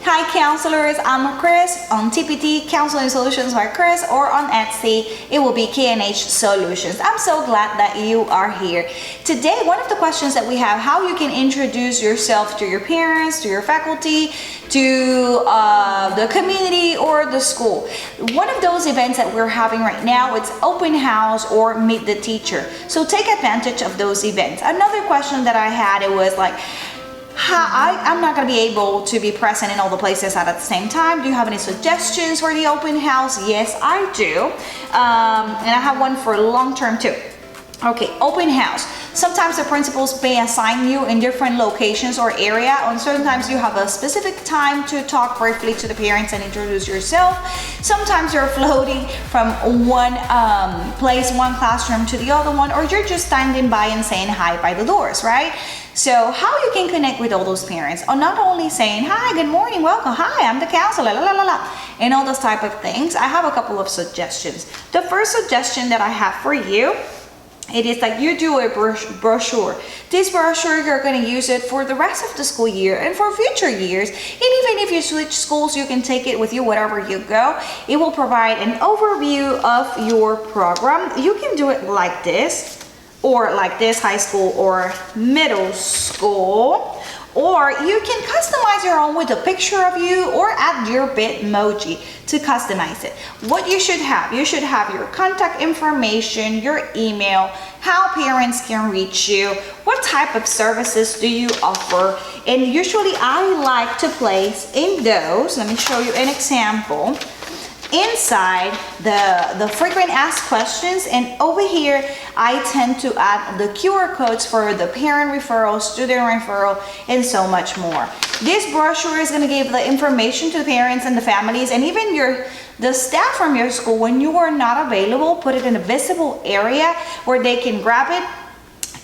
Hi counselors, I'm Chris on TPT Counseling Solutions by Chris, or on Etsy it will be K&H Solutions. I'm so glad that you are here. Today, one of the questions that we have, how you can introduce yourself to your parents, to your faculty, to the community or the school. One of those events that we're having right now, it's open house or meet the teacher. So take advantage of those events. Another question that I had, it was like, I'm not going to be able to be present in all the places at the same time. Do you have any suggestions for the open house? Yes, I do. And I have one for long term too. Okay, open house. Sometimes the principals may assign you in different locations or area, and sometimes you have a specific time to talk briefly to the parents and introduce yourself. Sometimes you're floating from one place, one classroom to the other one, or you're just standing by and saying hi by the doors, right? So how you can connect with all those parents, or not only saying, hi, good morning, welcome, hi, I'm the counselor, la la la la, and all those type of things. I have a couple of suggestions. The first suggestion that I have for you, it is like you do a brochure. This brochure, you're going to use it for the rest of the school year and for future years. And even if you switch schools, you can take it with you wherever you go. It will provide an overview of your program. You can do it like this, or like this, high school or middle school. Or you can customize your own with a picture of you, or add your Bitmoji to customize it. What you should have your contact information, your email, how parents can reach you, what type of services do you offer. And usually I like to place in those, let me show you an example, inside the frequent asked questions, and over here I tend to add the QR codes for the parent referral, student referral, and so much more. This brochure is going to give the information to the parents and the families, and even the staff from your school. When you are not available, put it in a visible area where they can grab it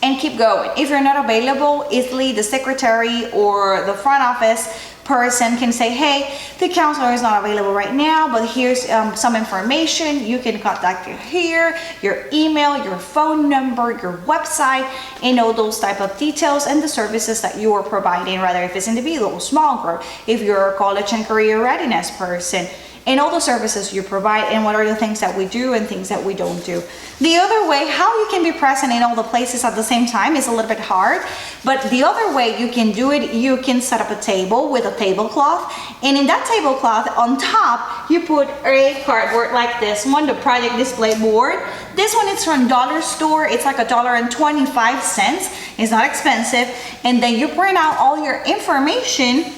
and keep going. If you're not available, easily the secretary or the front office person can say, hey, the counselor is not available right now, but here's some information. You can contact you here, your email, your phone number, your website, and all those type of details and the services that you are providing, whether if it's individual, small group, if you're a college and career readiness person, and all the services you provide, and what are the things that we do and things that we don't do. The other way, how you can be present in all the places at the same time, is a little bit hard, but the other way you can do it, you can set up a table with a tablecloth, and in that tablecloth on top you put a cardboard like this one, the project display board. This one is from dollar store. It's like $1.25. It's not expensive, and then you print out all your information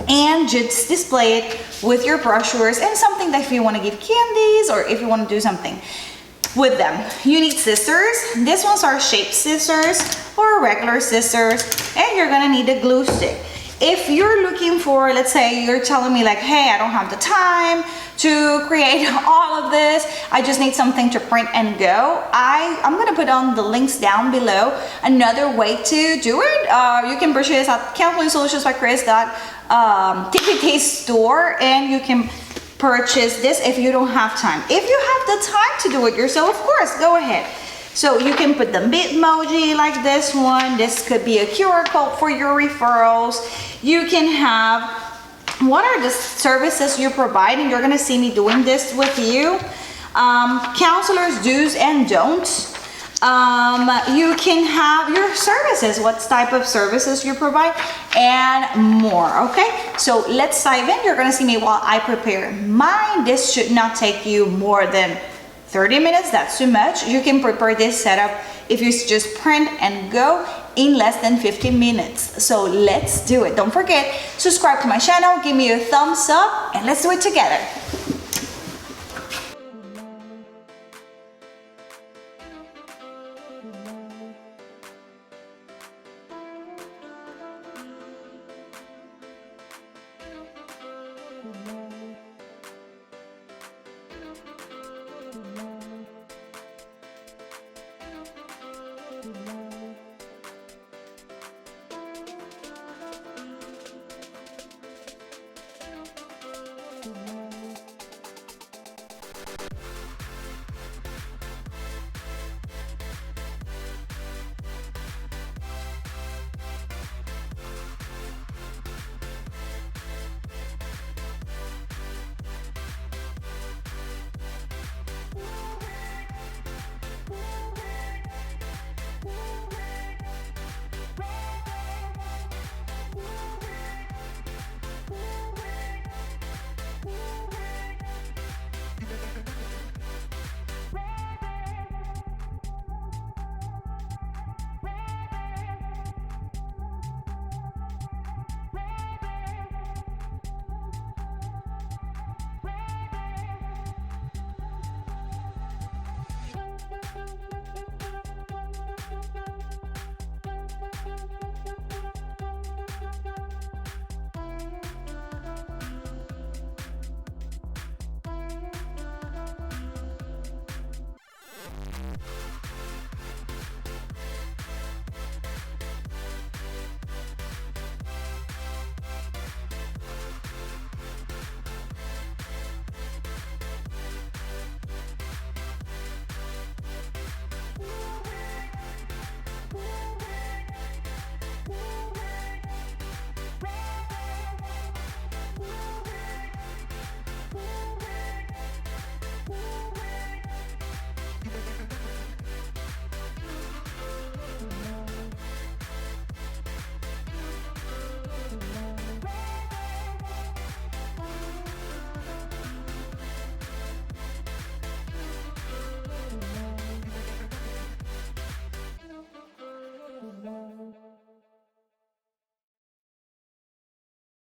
and just display it with your brochures and something that if you want to give candies or if you want to do something with them. You need scissors. These ones are shaped scissors or regular scissors, and you're gonna need a glue stick. If you're looking for, let's say you're telling me like, hey, I don't have the time to create all of this, I just need something to print and go, I'm gonna put on the links down below. Another way to do it, you can purchase at Counseling Solutions by Chris TPT store, and you can purchase this if you don't have time. If you have the time to do it yourself, of course, go ahead. So you can put the Bitmoji like this one. This could be a QR code for your referrals. You can have, what are the services you provide? And you're gonna see me doing this with you. Counselors' do's and don'ts. You can have your services, what type of services you provide, and more. Okay, so let's dive in. You're gonna see me while I prepare mine. This should not take you more than 30 minutes. That's too much. You can prepare this setup if you just print and go in less than 15 minutes. So let's do it. Don't forget, subscribe to my channel, give me a thumbs up, and let's do it together.